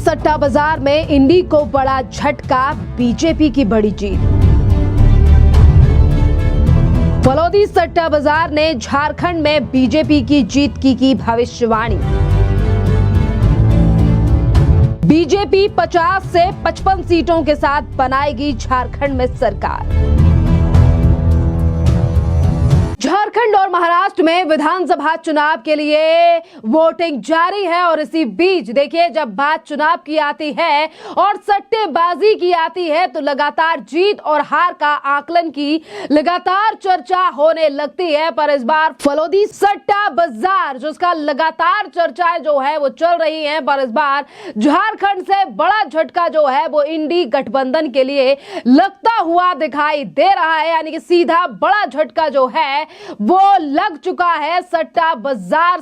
सट्टा बाजार में इंडी को बड़ा झटका, बीजेपी की बड़ी जीत। फलौदी सट्टा बाजार ने झारखंड में बीजेपी की जीत की भविष्यवाणी। बीजेपी 50 से 55 सीटों के साथ बनाएगी झारखंड में सरकार। झारखंड और महाराष्ट्र में विधानसभा चुनाव के लिए वोटिंग जारी है और इसी बीच देखिए, जब बात चुनाव की आती है और सट्टेबाजी की आती है तो लगातार जीत और हार का आकलन की लगातार चर्चा होने लगती है। पर इस बार फलौदी सट्टा बाजार जिसका लगातार चर्चाएं जो है वो चल रही हैं, पर इस बार झारखंड से बड़ा झटका जो है वो इंडी गठबंधन के लिए लगता हुआ दिखाई दे रहा है। यानी कि सीधा बड़ा झटका जो है वो लग चुका है सट्टा बाजार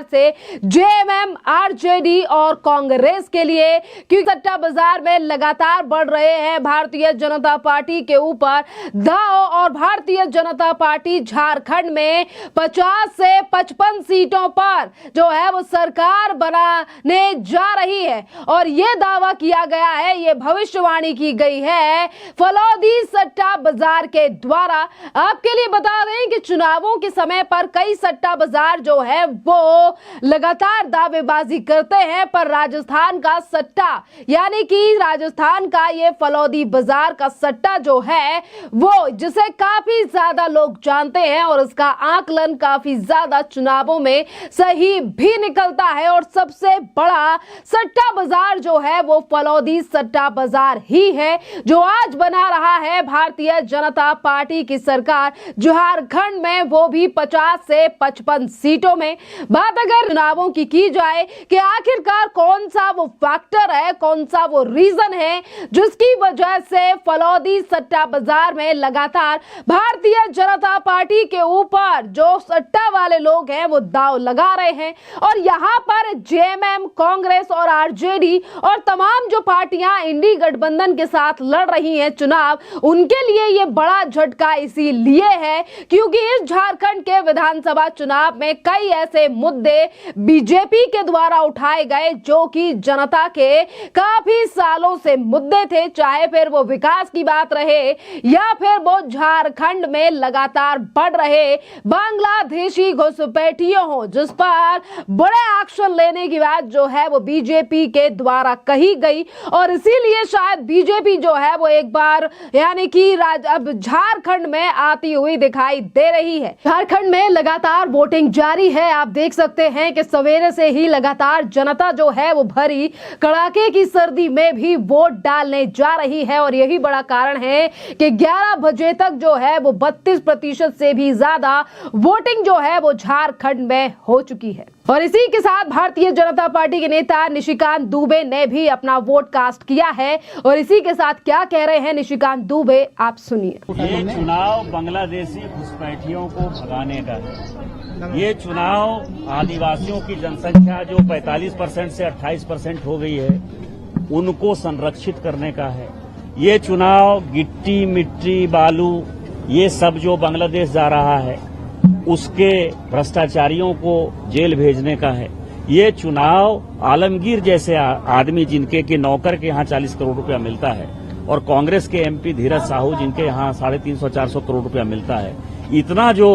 से जेएमएम, आरजेडी और कांग्रेस के लिए, क्योंकि सट्टा बाजार में लगातार बढ़ रहे हैं भारतीय जनता पार्टी के ऊपर दाव और भारतीय जनता पार्टी झारखंड में 50 से 55 सीटों पर जो है वो सरकार बनाने जा रही है। और यह दावा किया गया है, यह भविष्यवाणी की गई है फलौदी सट्टा बाजार के द्वारा। आपके लिए बता दें कि चुनावों के समय पर कई सट्टा बाजार जो है वो लगातार दावेबाजी करते हैं, पर राजस्थान का सट्टा यानी कि राजस्थान का ये फलौदी बाजार का सट्टा जो है वो जिसे काफी ज्यादा लोग जानते हैं और इसका आकलन काफी ज्यादा चुनावों में सही भी निकलता है। और सबसे बड़ा सट्टा बाजार जो है वो फलौदी सट्टा बाजार ही है, जो आज बना रहा है भारतीय जनता पार्टी की सरकार झारखंड में, वो भी 50 से 55 सीटों में। बात अगर चुनावों की जाए कि आखिरकार कौन सा वो फैक्टर है, कौन सा वो रीजन है जिसकी वजह से फलौदी सट्टा बाजार में लगातार भारतीय जनता पार्टी के ऊपर जो सट्टा वाले लोग हैं वो दाव लगा रहे हैं। और यहां पर जेएमएम, कांग्रेस और आरजेडी और तमाम जो पार्टियां इंडी गठबंधन के साथ लड़ रही हैं चुनाव, उनके लिए ये बड़ा झटका इसीलिए है क्योंकि इस झारखंड के विधानसभा चुनाव में कई ऐसे मुद्दे बीजेपी के द्वारा उठाए गए जो कि जनता के काफी सालों से मुद्दे थे, चाहे फिर वो विकास की बात रहे या फिर वो झारखंड में लगातार बढ़ रहे बांग्लादेशी घुसपैठियों हो, जिस पर बड़े एक्शन लेने की बात जो है वो बीजेपी के द्वारा कही गई। और इसीलिए शायद बीजेपी जो है वो एक बार यानी कि अब झारखंड में आती हुई दिखाई दे रही है। झारखंड में लगातार वोटिंग जारी है। आप देख सकते हैं कि सवेरे से ही लगातार जनता जो है वो भरी कड़ाके की सर्दी में भी वोट डालने जा रही है। और यही बड़ा कारण है कि 11 बजे तक जो है वो 32% से भी ज्यादा वोटिंग जो है वो झारखंड में हो चुकी है। और इसी के साथ भारतीय जनता पार्टी के नेता निशिकांत दुबे ने भी अपना वोट कास्ट किया है। और इसी के साथ क्या कह रहे हैं निशिकांत दुबे, आप सुनिए। ये चुनाव बांग्लादेशी घुसपैठियों को भगाने का है। ये चुनाव आदिवासियों की जनसंख्या जो 45% से 28% हो गई है उनको संरक्षित करने का है। ये चुनाव गिट्टी, मिट्टी, बालू ये सब जो बांग्लादेश जा रहा है उसके भ्रष्टाचारियों को जेल भेजने का है। ये चुनाव आलमगीर जैसे आदमी जिनके के नौकर के यहाँ 40 करोड़ रुपया मिलता है और कांग्रेस के एमपी धीरज साहू जिनके यहाँ 350-400 करोड़ रुपया मिलता है, इतना जो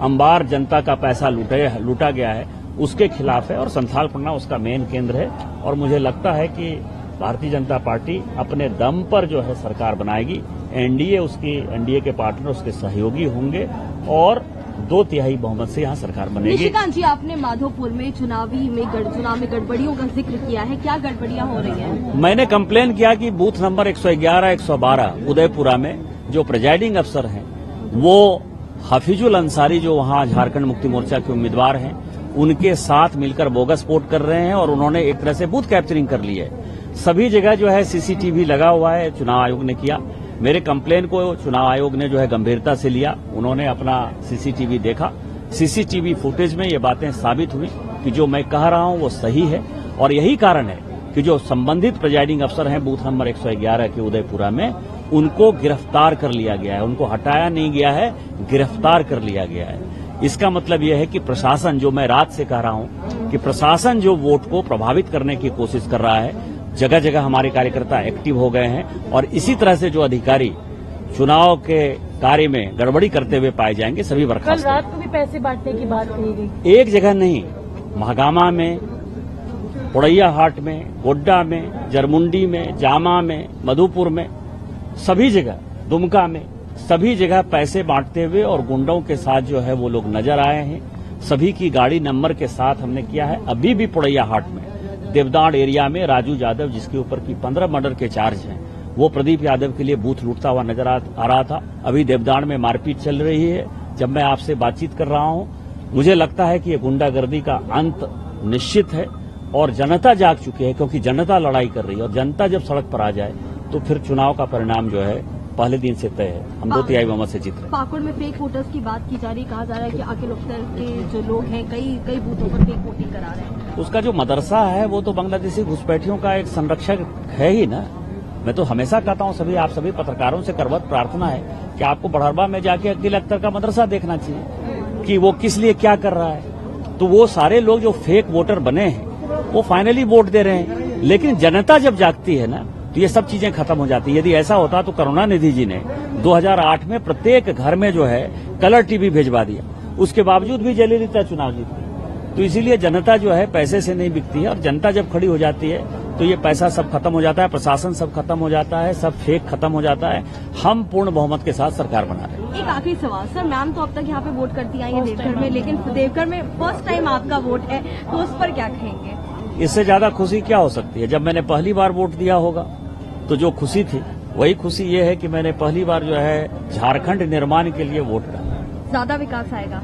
अंबार जनता का पैसा लूटा गया है उसके खिलाफ है। और संथाल पन्ना उसका मेन केंद्र है। और मुझे लगता है कि भारतीय जनता पार्टी अपने दम पर जो है सरकार बनाएगी। एनडीए के पार्टनर उसके सहयोगी होंगे और 2/3 बहुमत से यहाँ सरकार बनेगी। निशिकांत जी, आपने माधोपुर में चुनाव में गड़बड़ियों का जिक्र किया है, क्या गड़बड़ियां हो रही हैं? मैंने कंप्लेन किया कि बूथ नंबर 111, 112 उदयपुरा में जो प्रिजाइडिंग अफसर हैं वो हफीजुल अंसारी जो वहाँ झारखंड मुक्ति मोर्चा के उम्मीदवार हैं उनके साथ मिलकर बोगस वोट कर रहे हैं और उन्होंने एक तरह से बूथ कैप्चरिंग कर ली है। सभी जगह जो है सीसीटीवी लगा हुआ है, चुनाव आयोग ने किया। मेरे कंप्लेन को चुनाव आयोग ने जो है गंभीरता से लिया। उन्होंने अपना सीसीटीवी देखा। सीसीटीवी फुटेज में ये बातें साबित हुई कि जो मैं कह रहा हूं वो सही है। और यही कारण है कि जो संबंधित प्रिजाइडिंग अफसर हैं बूथ नंबर 111 के उदयपुरा में, उनको गिरफ्तार कर लिया गया है। उनको हटाया नहीं गया है, गिरफ्तार कर लिया गया है। इसका मतलब यह है कि प्रशासन, जो मैं रात से कह रहा हूं कि प्रशासन जो वोट को प्रभावित करने की कोशिश कर रहा है, जगह जगह हमारे कार्यकर्ता एक्टिव हो गए हैं और इसी तरह से जो अधिकारी चुनाव के कार्य में गड़बड़ी करते हुए पाए जाएंगे सभी बर्खास्त। कल रात को भी पैसे बांटने की बात कही गई। एक जगह नहीं, महागामा में, पोड़ैया हाट में, गोड्डा में, जरमुंडी में, जामा में, मधुपुर में, सभी जगह, दुमका में, सभी जगह पैसे बांटते हुए और गुंडों के साथ जो है वो लोग नजर आए हैं। सभी की गाड़ी नंबर के साथ हमने किया है। अभी भी पोड़ैया हाट में, देवदाड़ एरिया में राजू यादव, जिसके ऊपर की 15 मर्डर के चार्ज हैं, वो प्रदीप यादव के लिए बूथ लूटता हुआ नजर आ रहा था। अभी देवदाड़ में मारपीट चल रही है। जब मैं आपसे बातचीत कर रहा हूं, मुझे लगता है कि ये गुंडागर्दी का अंत निश्चित है और जनता जाग चुकी है, क्योंकि जनता लड़ाई कर रही है और जनता जब सड़क पर आ जाए तो फिर चुनाव का परिणाम जो है पहले दिन से तय है। हम 2/3 बहुमत से जीत रहे हैं। पाकुड़ में फेक वोटर्स की बात की जा रही, कहा जा रहा है कि अखिल अख्तर के जो लोग हैं कई बूथों पर फेक वोटिंग करा रहे हैं। उसका जो मदरसा है वो तो बांग्लादेशी घुसपैठियों का एक संरक्षक है ही ना। मैं तो हमेशा कहता हूं आप सभी पत्रकारों से करवत प्रार्थना है कि आपको बढ़रबा में जाके अखिल अख्तर का मदरसा देखना चाहिए कि वो किस लिए क्या कर रहा है। तो वो सारे लोग जो फेक वोटर बने हैं वो फाइनली वोट दे रहे हैं, लेकिन जनता जब जागती है ना तो ये सब चीजें खत्म हो जाती है। यदि ऐसा होता तो करुणानिधि जी ने 2008 में प्रत्येक घर में जो है कलर टीवी भेजवा दिया, उसके बावजूद भी जयललिता चुनाव जीत गई। तो इसीलिए जनता जो है पैसे से नहीं बिकती है और जनता जब खड़ी हो जाती है तो ये पैसा सब खत्म हो जाता है, प्रशासन सब खत्म हो जाता है, सब फेक खत्म हो जाता है। हम पूर्ण बहुमत के साथ सरकार बना रहे हैं। एक आखिरी सवाल सर, मैम तो अब तक यहाँ पे वोट करती आई है देवघर में, लेकिन देवघर में फर्स्ट टाइम आपका वोट है, तो उस पर क्या कहेंगे? इससे ज्यादा खुशी क्या हो सकती है? जब मैंने पहली बार वोट दिया होगा तो जो खुशी थी वही खुशी ये है कि मैंने पहली बार जो है झारखंड निर्माण के लिए वोट डाला। ज्यादा विकास आएगा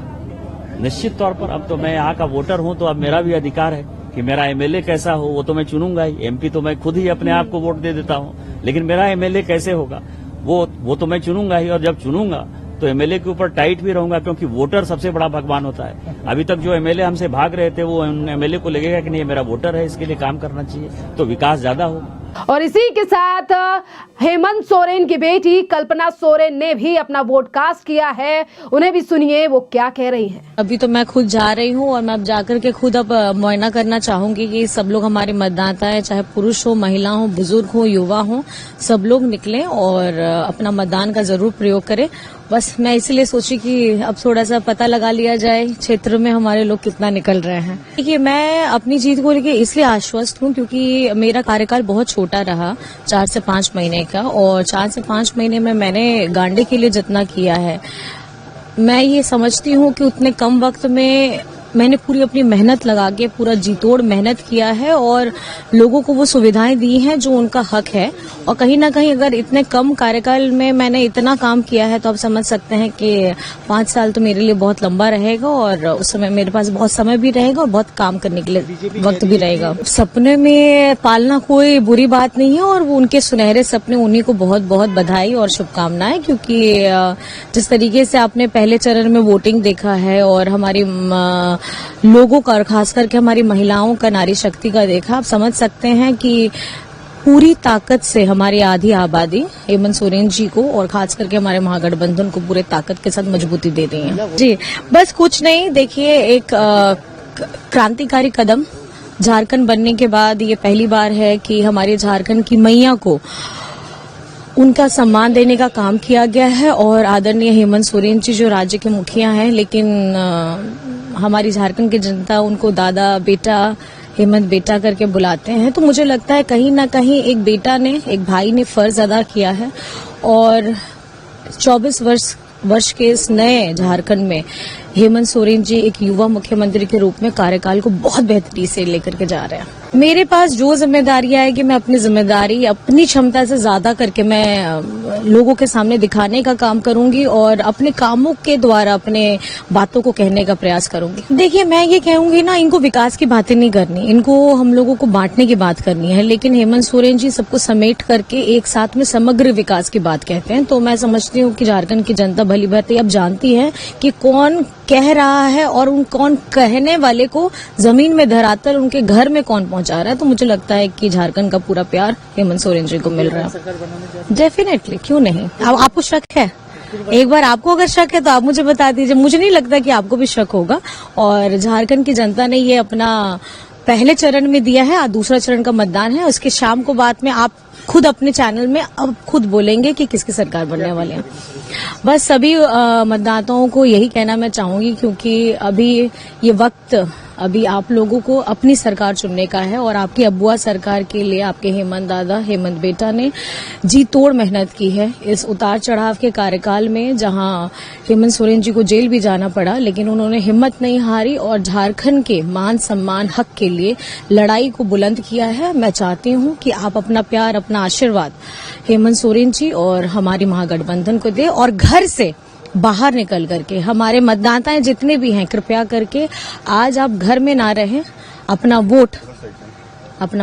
निश्चित तौर पर। अब तो मैं यहाँ का वोटर हूँ तो अब मेरा भी अधिकार है कि मेरा एमएलए कैसा हो वो तो मैं चुनूंगा ही। एमपी तो मैं खुद ही अपने आप को वोट दे देता हूँ, लेकिन मेरा एमएलए कैसे होगा वो तो मैं चुनूंगा ही। और जब चुनूंगा तो एमएलए के ऊपर टाइट भी रहूंगा, क्योंकि वोटर सबसे बड़ा भगवान होता है। अभी तक जो एमएलए हमसे भाग रहे थे वो एमएलए को लगेगा कि नहीं मेरा वोटर है, इसके लिए काम करना चाहिए, तो विकास ज्यादा होगा। और इसी के साथ हेमंत सोरेन की बेटी कल्पना सोरेन ने भी अपना वोट कास्ट किया है। उन्हें भी सुनिए वो क्या कह रही हैं। अभी तो मैं खुद जा रही हूँ और मैं अब जाकर के खुद अब मुआयना करना चाहूंगी कि सब लोग हमारे मतदाता है, चाहे पुरुष हो, महिला हो, बुजुर्ग हो, युवा हो, सब लोग निकलें और अपना मतदान का जरूर प्रयोग करें। बस मैं इसलिए सोची कि अब थोड़ा सा पता लगा लिया जाए क्षेत्र में हमारे लोग कितना निकल रहे हैं। देखिए, मैं अपनी जीत को लेकर इसलिए आश्वस्त हूँ क्योंकि मेरा कार्यकाल बहुत छोटा रहा, 4 से 5 महीने का, और 4 से 5 महीने में मैंने गांडे के लिए जितना किया है, मैं ये समझती हूँ कि उतने कम वक्त में मैंने पूरी अपनी मेहनत लगा के पूरा जीतोड़ मेहनत किया है और लोगों को वो सुविधाएं दी हैं जो उनका हक है। और कहीं ना कहीं अगर इतने कम कार्यकाल में मैंने इतना काम किया है तो आप समझ सकते हैं कि 5 साल तो मेरे लिए बहुत लंबा रहेगा और उस समय मेरे पास बहुत समय भी रहेगा और बहुत काम करने के लिए वक्त भी रहेगा। सपने में पालना कोई बुरी बात नहीं है और वो उनके सुनहरे सपने, उन्हीं को बहुत बहुत बधाई और शुभकामनाएं, क्योंकि जिस तरीके से आपने पहले चरण में वोटिंग देखा है और हमारी लोगों का और खास करके हमारी महिलाओं का, नारी शक्ति का देखा, आप समझ सकते हैं कि पूरी ताकत से हमारी आधी आबादी हेमंत सोरेन जी को और खास करके हमारे महागठबंधन को पूरे ताकत के साथ मजबूती दे रही है। जी बस कुछ नहीं, देखिए एक क्रांतिकारी कदम झारखंड बनने के बाद ये पहली बार है कि हमारे झारखंड की मैया को उनका सम्मान देने का काम किया गया है और आदरणीय हेमंत सोरेन जी जो राज्य के मुखिया हैं, लेकिन हमारी झारखंड की जनता उनको दादा, बेटा, हेमंत बेटा करके बुलाते हैं। तो मुझे लगता है कहीं ना कहीं एक बेटा ने, एक भाई ने फर्ज अदा किया है और 24 वर्ष के इस नए झारखंड में हेमंत सोरेन जी एक युवा मुख्यमंत्री के रूप में कार्यकाल को बहुत बेहतरी से लेकर के जा रहे हैं। मेरे पास जो जिम्मेदारियां है कि मैं अपनी जिम्मेदारी अपनी क्षमता से ज्यादा करके मैं लोगों के सामने दिखाने का काम करूंगी और अपने कामों के द्वारा अपने बातों को कहने का प्रयास करूंगी। देखिए, मैं ये कहूंगी ना, इनको विकास की बातें नहीं करनी, इनको हम लोगों को बांटने की बात करनी है, लेकिन हेमंत सोरेन जी सबको समेट करके एक साथ में समग्र विकास की बात कहते हैं। तो मैं समझती हूँ कि झारखंड की जनता भली भांति अब जानती है कि कौन कह रहा है और उन कौन कहने वाले को जमीन में धरातल उनके घर में कौन पहुंचा रहा है। तो मुझे लगता है कि झारखंड का पूरा प्यार हेमंत सोरेन जी को मिल रहा है। डेफिनेटली, क्यों नहीं। आपको शक है? एक बार आपको अगर शक है तो आप मुझे बता दीजिए, मुझे नहीं लगता कि आपको भी शक होगा। और झारखंड की जनता ने ये अपना पहले चरण में दिया है, दूसरा चरण का मतदान है। उसके शाम को बाद में आप खुद अपने चैनल में अब खुद बोलेंगे कि किसकी सरकार बनने वाले हैं। बस सभी मतदाताओं को यही कहना मैं चाहूंगी, क्योंकि अभी ये वक्त अभी आप लोगों को अपनी सरकार चुनने का है। और आपकी अबुआ सरकार के लिए आपके हेमंत दादा, हेमंत बेटा ने जी तोड़ मेहनत की है इस उतार चढ़ाव के कार्यकाल में, जहां हेमंत सोरेन जी को जेल भी जाना पड़ा, लेकिन उन्होंने हिम्मत नहीं हारी और झारखंड के मान सम्मान हक के लिए लड़ाई को बुलंद किया है। मैं चाहती हूं कि आप अपना प्यार, अपना आशीर्वाद हेमंत सोरेन जी और हमारी महागठबंधन को दे। और घर से बाहर निकल करके हमारे मतदाताएं जितने भी हैं, कृपया करके आज आप घर में ना रहें, अपना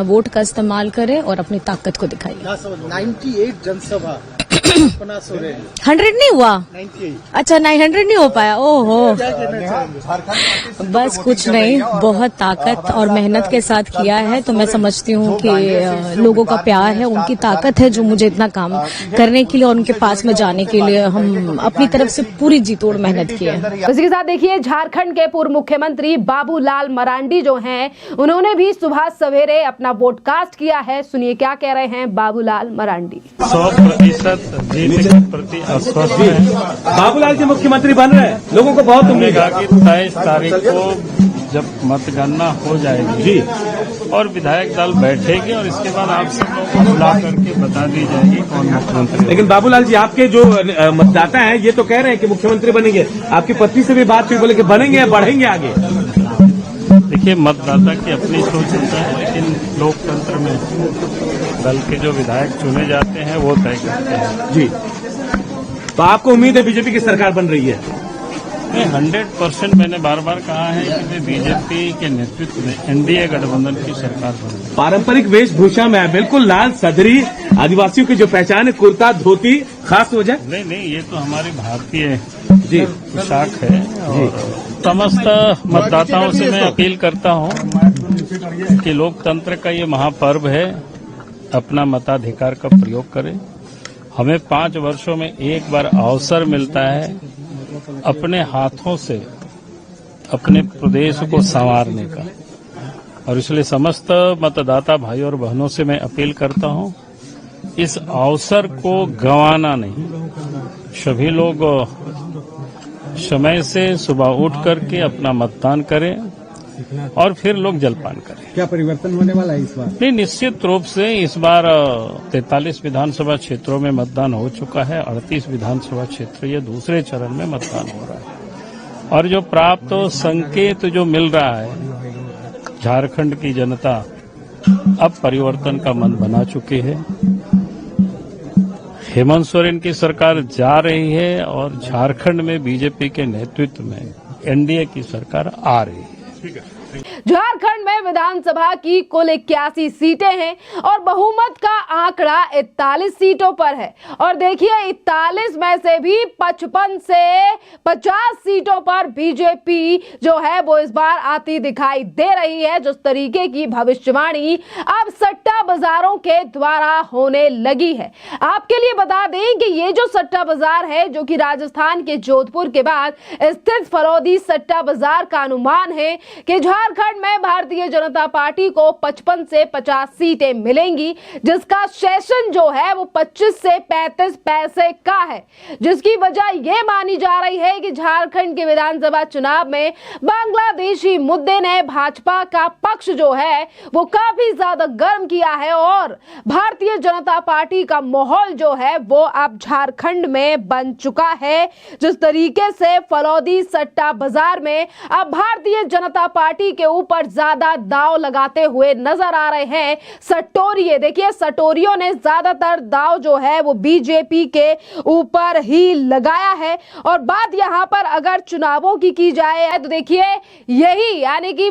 वोट का इस्तेमाल करें और अपनी ताकत को दिखाइए। 98 जनसभा 100 नहीं हुआ? 98। अच्छा, 900 नहीं हो पाया। ओहो, बस कुछ नहीं, बहुत ताकत और मेहनत के साथ किया है। तो मैं समझती हूँ कि लोगों का प्यार है, उनकी ताकत है जो मुझे इतना काम करने के लिए और उनके पास में जाने के लिए हम अपनी तरफ से पूरी जी तोड़ मेहनत की है। इसी के साथ देखिए, झारखंड के पूर्व मुख्यमंत्री बाबूलाल मरांडी जो हैं, उन्होंने भी सुबह सवेरे अपना वोट कास्ट किया है। सुनिए क्या कह रहे हैं बाबूलाल मरांडी। 100% जीत के प्रति आश्वस्त है। बाबूलाल जी मुख्यमंत्री बन रहे हैं, लोगों को बहुत उम्मीद है कि 23 तारीख को जब मतगणना हो जाएगी जी और विधायक दल बैठेंगे और इसके बाद आप सब लोगों को बुला करके बता दी जाएगी कौन मुख्यमंत्री। लेकिन बाबूलाल जी, आपके जो मतदाता हैं ये तो कह रहे हैं कि मुख्यमंत्री बनेंगे। आपकी पत्नी से भी बात हुई, बोले कि बनेंगे या बढ़ेंगे आगे? देखिए, मतदाता की अपनी सोच होता है, लेकिन लोकतंत्र में दल के जो विधायक चुने जाते हैं वो तय करते हैं जी। तो आपको उम्मीद है बीजेपी की सरकार बन रही है? 100% मैंने बार बार कहा है कि बीजेपी के नेतृत्व में एनडीए गठबंधन की सरकार बन रही है। पारंपरिक वेशभूषा में बिल्कुल लाल सदरी, आदिवासियों की जो पहचान है, कुर्ता धोती, खास वजह? नहीं, ये तो हमारी भारतीय जी पोशाक है। और समस्त मतदाताओं से मैं अपील करता हूं कि लोकतंत्र का ये महापर्व है, अपना मताधिकार का प्रयोग करें। हमें 5 वर्षों में एक बार अवसर मिलता है अपने हाथों से अपने प्रदेश को संवारने का, और इसलिए समस्त मतदाता भाई और बहनों से मैं अपील करता हूं, इस अवसर को गंवाना नहीं। सभी लोग समय से सुबह उठ करके अपना मतदान करें और फिर लोग जलपान करें। क्या परिवर्तन होने वाला है इस बार? नहीं, निश्चित रूप से इस बार 43 विधानसभा क्षेत्रों में मतदान हो चुका है। 38 विधानसभा क्षेत्र ये दूसरे चरण में मतदान हो रहा है। और जो प्राप्त संकेत जो मिल रहा है, झारखंड की जनता अब परिवर्तन का मन बना चुकी है। हेमंत सोरेन की सरकार जा रही है और झारखंड में बीजेपी के नेतृत्व में एनडीए की सरकार आ रही है। झारखंड में विधानसभा की कुल 81 सीटें हैं और बहुमत का आंकड़ा 41 सीटों पर है। और देखिए, 41 में से भी 55 से 50 सीटों पर बीजेपी जो है वो इस बार आती दिखाई दे रही है। जिस तरीके की भविष्यवाणी अब सट्टा बाजारों के द्वारा होने लगी है। आपके लिए बता दें कि ये जो सट्टा बाजार है, जो कि राजस्थान के जोधपुर के बाद स्थित फरौदी सट्टा बाजार का अनुमान है कि झारखंड में भारतीय जनता पार्टी को 55 से 50 सीटें मिलेंगी, जिसका सेशन जो है वो 25 से 35 पैसे का है। जिसकी वजह यह मानी जा रही है कि झारखंड के विधानसभा चुनाव में बांग्लादेशी मुद्दे ने भाजपा का पक्ष जो है वो काफी ज्यादा गर्म किया है और भारतीय जनता पार्टी का माहौल जो है वो अब झारखंड में बन चुका है। जिस तरीके से फलौदी सट्टा बाजार में अब भारतीय जनता पार्टी के ऊपर ज्यादा दाव लगाते हुए नजर आ रहे हैं सटोरिये। देखिए, सटोरियों ने ज्यादातर दाव जो है वो बीजेपी के ऊपर ही लगाया है। और बात यहां पर अगर चुनावों की जाए तो देखिए, यही यानी कि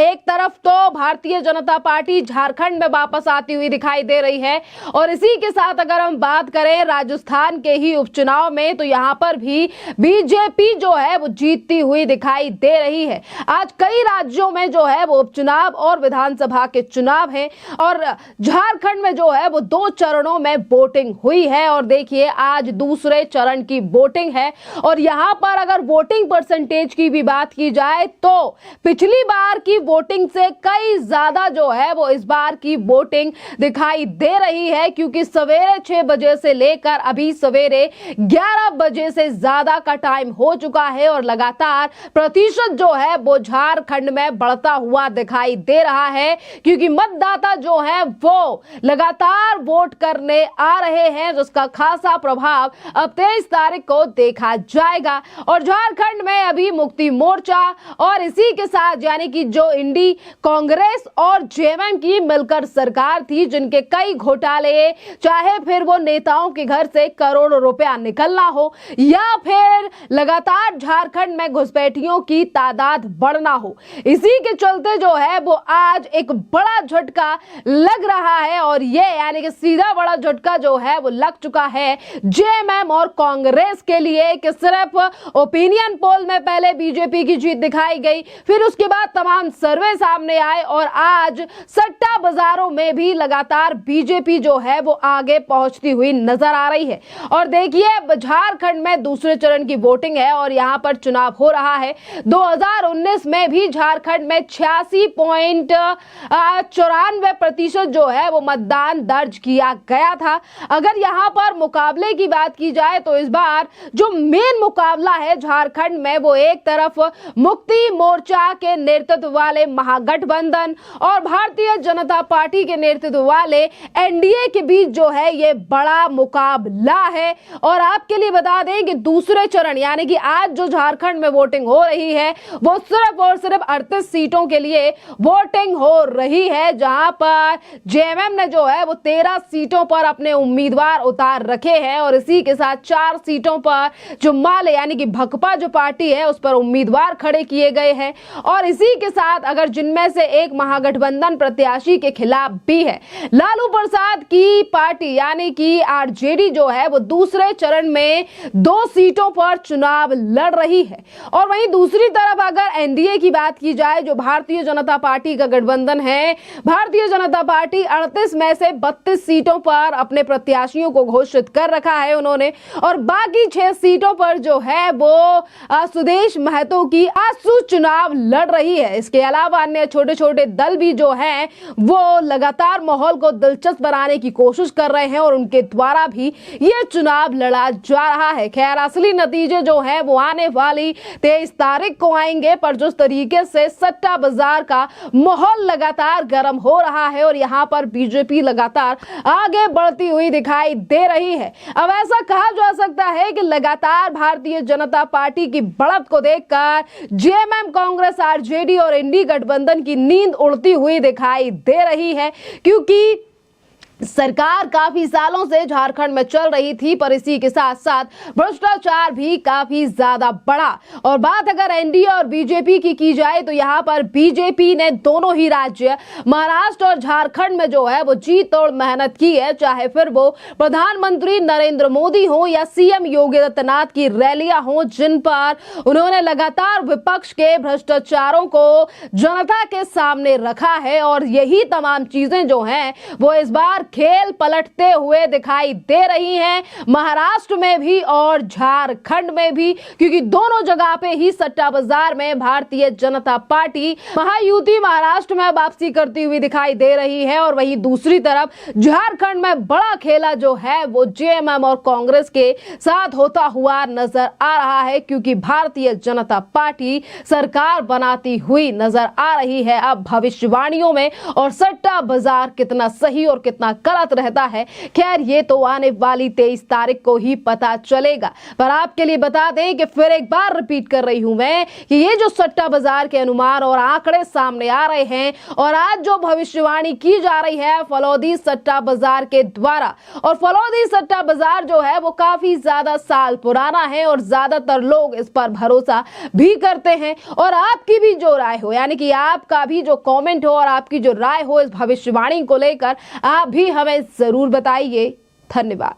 एक तरफ तो भारतीय जनता पार्टी झारखंड में वापस आती हुई दिखाई दे रही है और इसी के साथ अगर हम बात करें राजस्थान के ही उपचुनाव में, तो यहां पर भी बीजेपी जो है वो जीतती हुई दिखाई दे रही है। आज कई राज्यों राज्यों में जो है वो उपचुनाव और विधानसभा के चुनाव हैं और झारखंड में जो है वो 2 चरणों में वोटिंग हुई है। और देखिए आज दूसरे चरण की वोटिंग है और यहां पर अगर वोटिंग परसेंटेज की भी बात की जाए तो पिछली बार की वोटिंग से कई ज्यादा जो है वो इस बार की वोटिंग दिखाई दे रही है, क्योंकि सवेरे 6 बजे से लेकर अभी सवेरे 11 बजे से ज्यादा का टाइम हो चुका है और लगातार प्रतिशत जो है वो झारखंड में बढ़ता हुआ दिखाई दे रहा है, क्योंकि मतदाता जो है वो लगातार वोट करने आ रहे हैं, जिसका खासा प्रभाव अब 23 तारीख को देखा जाएगा। और झारखंड में अभी मुक्ति मोर्चा और इसी के साथ यानी कि जो इंडी कांग्रेस और जेएमएम की मिलकर सरकार थी, जिनके कई घोटाले, चाहे फिर वो नेताओं के घर से करोड़ों रुपया निकलना हो या फिर लगातार झारखंड में घुसपैठियों की तादाद बढ़ना हो, इसी के चलते जो है वो आज एक बड़ा झटका लग रहा है। और ये यानी कि सीधा बड़ा झटका जो है वो लग चुका है जेएमएम और कांग्रेस के लिए कि सिर्फ ओपिनियन पोल में पहले बीजेपी की जीत दिखाई गई, फिर उसके बाद तमाम सर्वे सामने आए और आज सट्टा बाजारों में भी लगातार बीजेपी जो है वो आगे पहुंचती हुई नजर आ रही है। और देखिए झारखंड में दूसरे चरण की वोटिंग है और यहां पर चुनाव हो रहा है। 2019 में भी झारखंड में 86.94% जो है वो मतदान दर्ज किया गया था। अगर यहां पर मुकाबले की बात की जाए तो इस बार जो मेन मुकाबला है झारखंड में वो एक तरफ मुक्ति मोर्चा के नेतृत्व वाले महागठबंधन और भारतीय जनता पार्टी के नेतृत्व वाले एनडीए के बीच जो है ये बड़ा मुकाबला है। और आपके लिए बता दें कि दूसरे चरण यानी कि आज जो झारखंड में वोटिंग हो रही है वो सिर्फ और सिर्फ 38 सीटों के लिए वोटिंग हो रही है, जहां पर जेएमएम ने जो है वो 13 सीटों पर अपने उम्मीदवार उतार रखे हैं और इसी के साथ 4 सीटों पर जो माले यानी कि भकपा जो पार्टी है उस पर उम्मीदवार खड़े किए गए हैं। और इसी के साथ अगर जिनमें से एक महागठबंधन प्रत्याशी के खिलाफ भी है, लालू प्रसाद की पार्टी यानी कि आरजेडी जो है वो दूसरे चरण में 2 सीटों पर चुनाव लड़ रही है। और वहीं दूसरी तरफ अगर एनडीए की बात की जाए, जो भारतीय जनता पार्टी का गठबंधन है, भारतीय जनता पार्टी 38 में से 32 सीटों पर अपने प्रत्याशियों को घोषित कर रखा है उन्होंने, और बाकी 6 सीटों पर जो है वो सुदेश महतो की आसू चुनाव लड़ रही है। इसके अलावा अन्य छोटे छोटे दल भी जो हैं वो लगातार माहौल को दिलचस्प बनाने की कोशिश कर रहे हैं और उनके द्वारा भी ये चुनाव लड़ा जा रहा है। खैर असली नतीजे जो हैं वो आने वाली 23 तारीख को आएंगे, पर जिस तरीके से सट्टा बाजार का माहौल लगातार गर्म हो रहा है और यहाँ पर बीजेपी लगातार आगे बढ़ती हुई दिखाई दे रही है। अब ऐसा कहा जा सकता है कि लगातार भारतीय जनता पार्टी की बढ़त को देखकर जेएमएम, कांग्रेस, आरजेडी और इंडी गठबंधन की नींद उड़ती हुई दिखाई दे रही है, क्योंकि सरकार काफी सालों से झारखंड में चल रही थी, पर इसी के साथ साथ भ्रष्टाचार भी काफी ज्यादा बढ़ा। और बात अगर एनडीए और बीजेपी की जाए तो यहाँ पर बीजेपी ने दोनों ही राज्य महाराष्ट्र और झारखंड में जो है वो जी तोड़ मेहनत की है, चाहे फिर वो प्रधानमंत्री नरेंद्र मोदी हो या सीएम योगी आदित्यनाथ की रैलियां हो, जिन पर उन्होंने लगातार विपक्ष के भ्रष्टाचारों को जनता के सामने रखा है। और यही तमाम चीजें जो हैं वो इस बार खेल पलटते हुए दिखाई दे रही हैं, महाराष्ट्र में भी और झारखंड में भी, क्योंकि दोनों जगह पे ही सट्टा बाजार में भारतीय जनता पार्टी महायुति महाराष्ट्र में वापसी करती हुई दिखाई दे रही है। और वहीं दूसरी तरफ झारखंड में बड़ा खेला जो है वो जेएमएम और कांग्रेस के साथ होता हुआ नजर आ रहा है, क्योंकि भारतीय जनता पार्टी सरकार बनाती हुई नजर आ रही है। अब भविष्यवाणियों में और सट्टा बाजार कितना सही और कितना गलत रहता है, खैर ये तो आने वाली 23 तारीख को ही पता चलेगा। पर आपके लिए बता दें कि फिर एक बार रिपीट कर रही हूं मैं कि ये जो सट्टा बाजार के अनुमान और आंकड़े सामने आ रहे हैं और आज जो भविष्यवाणी की जा रही है फलौदी सट्टा बाजार के द्वारा, और फलौदी सट्टा बाजार जो है वो काफी ज्यादा साल पुराना है और ज्यादातर लोग इस पर भरोसा भी करते हैं। और आपकी भी जो राय हो, यानी कि आपका भी जो कमेंट हो और आपकी जो राय हो इस भविष्यवाणी को लेकर, आप भी हमें जरूर बताइए। धन्यवाद।